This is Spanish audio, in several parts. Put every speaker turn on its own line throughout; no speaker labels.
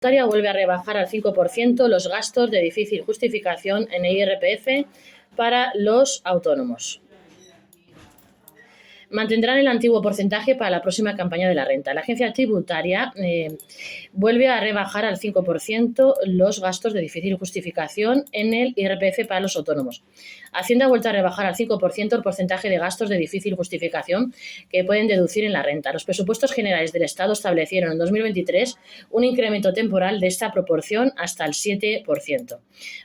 Tributaria vuelve a rebajar al 5% los gastos de difícil justificación en el IRPF para los autónomos. Mantendrán el antiguo porcentaje para la próxima campaña de la renta. La agencia tributaria vuelve a rebajar al 5% los gastos de difícil justificación en el IRPF para los autónomos. Hacienda ha vuelto a rebajar al 5% el porcentaje de gastos de difícil justificación que pueden deducir en la renta. Los presupuestos generales del Estado establecieron en 2023 un incremento temporal de esta proporción hasta el 7%.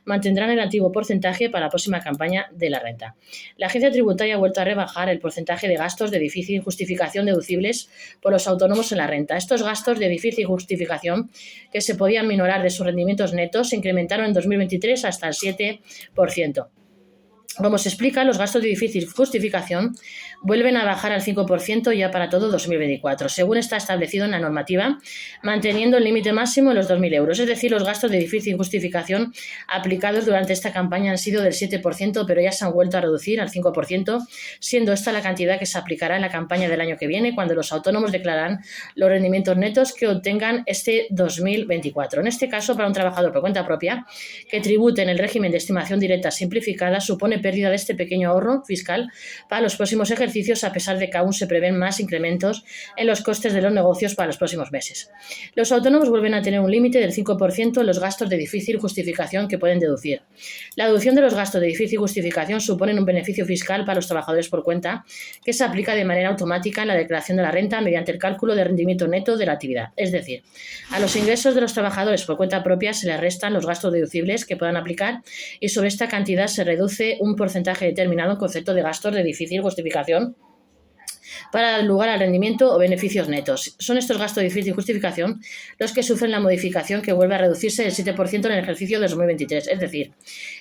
Mantendrán el antiguo porcentaje para la próxima campaña de la renta. La agencia tributaria ha vuelto a rebajar el porcentaje de gastos de difícil justificación deducibles por los autónomos en la renta. Estos gastos de difícil justificación que se podían minorar de sus rendimientos netos se incrementaron en 2023 hasta el 7%. Como se explica, los gastos de difícil justificación vuelven a bajar al 5% ya para todo 2024, según está establecido en la normativa, manteniendo el límite máximo en los 2.000 euros. Es decir, los gastos de difícil justificación aplicados durante esta campaña han sido del 7%, pero ya se han vuelto a reducir al 5%, siendo esta la cantidad que se aplicará en la campaña del año que viene, cuando los autónomos declaran los rendimientos netos que obtengan este 2024. En este caso, para un trabajador por cuenta propia que tribute en el régimen de estimación directa simplificada, supone pérdida de este pequeño ahorro fiscal para los próximos ejercicios, a pesar de que aún se prevén más incrementos en los costes de los negocios para los próximos meses. Los autónomos vuelven a tener un límite del 5% en los gastos de difícil justificación que pueden deducir. La deducción de los gastos de difícil justificación supone un beneficio fiscal para los trabajadores por cuenta que se aplica de manera automática en la declaración de la renta mediante el cálculo de rendimiento neto de la actividad. Es decir, a los ingresos de los trabajadores por cuenta propia se les restan los gastos deducibles que puedan aplicar y sobre esta cantidad se reduce un porcentaje determinado en concepto de gastos de difícil justificación para dar lugar al rendimiento o beneficios netos. Son estos gastos de difícil justificación los que sufren la modificación que vuelve a reducirse del 7% en el ejercicio de 2023, es decir,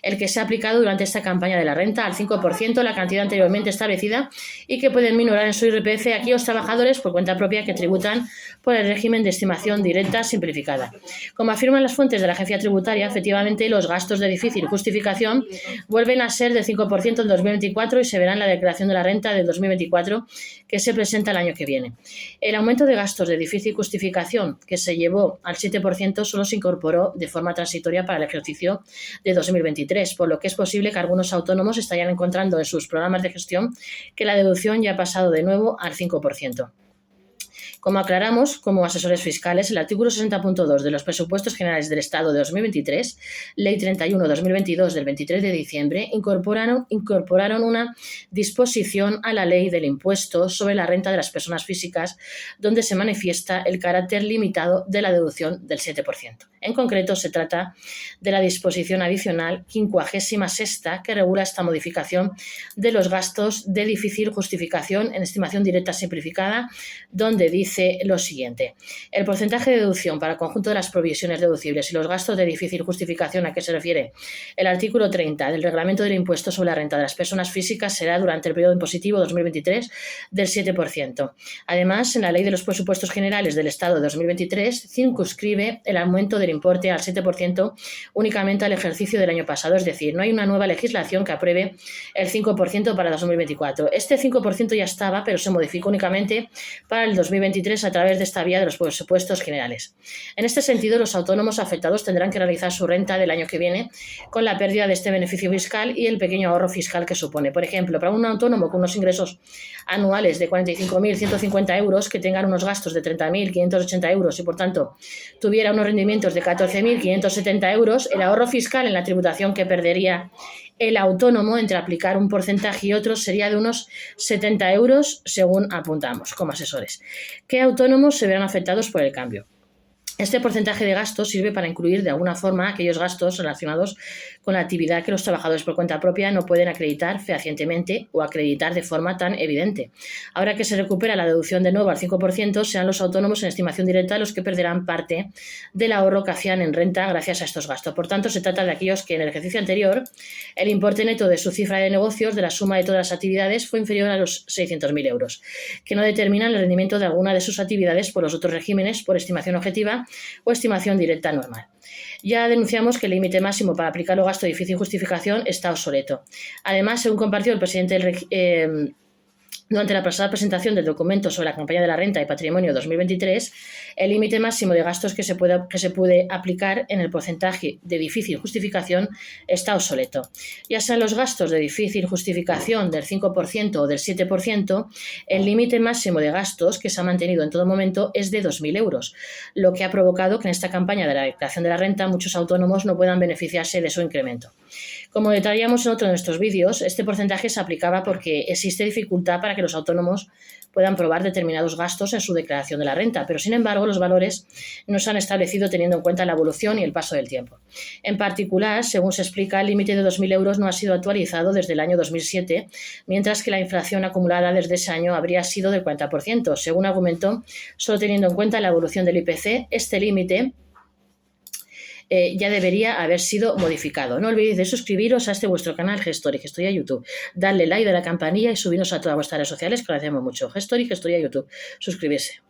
el que se ha aplicado durante esta campaña de la renta al 5%, la cantidad anteriormente establecida, y que pueden minorar en su IRPF a aquellos trabajadores por cuenta propia que tributan por el régimen de estimación directa simplificada. Como afirman las fuentes de la agencia tributaria, efectivamente los gastos de difícil justificación vuelven a ser del 5% en 2024 y se verá en la declaración de la renta de 2024 que se presenta el año que viene. El aumento de gastos de difícil justificación que se llevó al 7% solo se incorporó de forma transitoria para el ejercicio de 2023, por lo que es posible que algunos autónomos estarían encontrando en sus programas de gestión que la deducción ya ha pasado de nuevo al 5%. Como aclaramos, como asesores fiscales, el artículo 60.2 de los Presupuestos Generales del Estado de 2023, Ley 31/2022 del 23 de diciembre, incorporaron una disposición a la Ley del Impuesto sobre la Renta de las Personas Físicas, donde se manifiesta el carácter limitado de la deducción del 7%. En concreto, se trata de la disposición adicional 56ª que regula esta modificación de los gastos de difícil justificación en estimación directa simplificada, donde dice lo siguiente: el porcentaje de deducción para el conjunto de las provisiones deducibles y los gastos de difícil justificación a que se refiere el artículo 30 del Reglamento del Impuesto sobre la Renta de las Personas Físicas será durante el periodo impositivo 2023 del 7%. Además, en la Ley de los Presupuestos Generales del Estado de 2023 circunscribe el aumento del importe al 7% únicamente al ejercicio del año pasado, es decir, no hay una nueva legislación que apruebe el 5% para 2024. Este 5% ya estaba, pero se modificó únicamente para el 2023 a través de esta vía de los presupuestos generales. En este sentido, los autónomos afectados tendrán que realizar su renta del año que viene con la pérdida de este beneficio fiscal y el pequeño ahorro fiscal que supone. Por ejemplo, para un autónomo con unos ingresos anuales de 45.150 euros que tengan unos gastos de 30.580 euros y, por tanto, tuviera unos rendimientos de 14.570 euros, el ahorro fiscal en la tributación que perdería el autónomo entre aplicar un porcentaje y otro sería de unos 70 euros, según apuntamos como asesores. ¿Qué autónomos se verán afectados por el cambio? Este porcentaje de gastos sirve para incluir de alguna forma aquellos gastos relacionados con la actividad que los trabajadores por cuenta propia no pueden acreditar fehacientemente o acreditar de forma tan evidente. Ahora que se recupera la deducción de nuevo al 5%, serán los autónomos en estimación directa los que perderán parte del ahorro que hacían en renta gracias a estos gastos. Por tanto, se trata de aquellos que en el ejercicio anterior el importe neto de su cifra de negocios de la suma de todas las actividades fue inferior a los 600.000 euros, que no determinan el rendimiento de alguna de sus actividades por los otros regímenes por estimación objetiva o estimación directa normal. Ya denunciamos que el límite máximo para aplicar los gastos de difícil justificación está obsoleto. Además, según compartió el presidente Durante la pasada presentación del documento sobre la campaña de la renta y patrimonio 2023, el límite máximo de gastos que se puede aplicar en el porcentaje de difícil justificación está obsoleto. Ya sean los gastos de difícil justificación del 5% o del 7%, el límite máximo de gastos que se ha mantenido en todo momento es de 2.000 euros, lo que ha provocado que en esta campaña de la declaración de la renta muchos autónomos no puedan beneficiarse de su incremento. Como detallamos en otro de nuestros vídeos, este porcentaje se aplicaba porque existe dificultad para que los autónomos puedan probar determinados gastos en su declaración de la renta, pero sin embargo los valores no se han establecido teniendo en cuenta la evolución y el paso del tiempo. En particular, según se explica, el límite de 2.000 euros no ha sido actualizado desde el año 2007, mientras que la inflación acumulada desde ese año habría sido del 40%. Según argumentó, solo teniendo en cuenta la evolución del IPC, este límite ya debería haber sido modificado. No olvidéis de suscribiros a este vuestro canal Gestori, Gestoría YouTube. Darle like a la campanilla y subirnos a todas vuestras redes sociales, que lo hacemos mucho. Gestori, Gestoría YouTube. Suscribirse.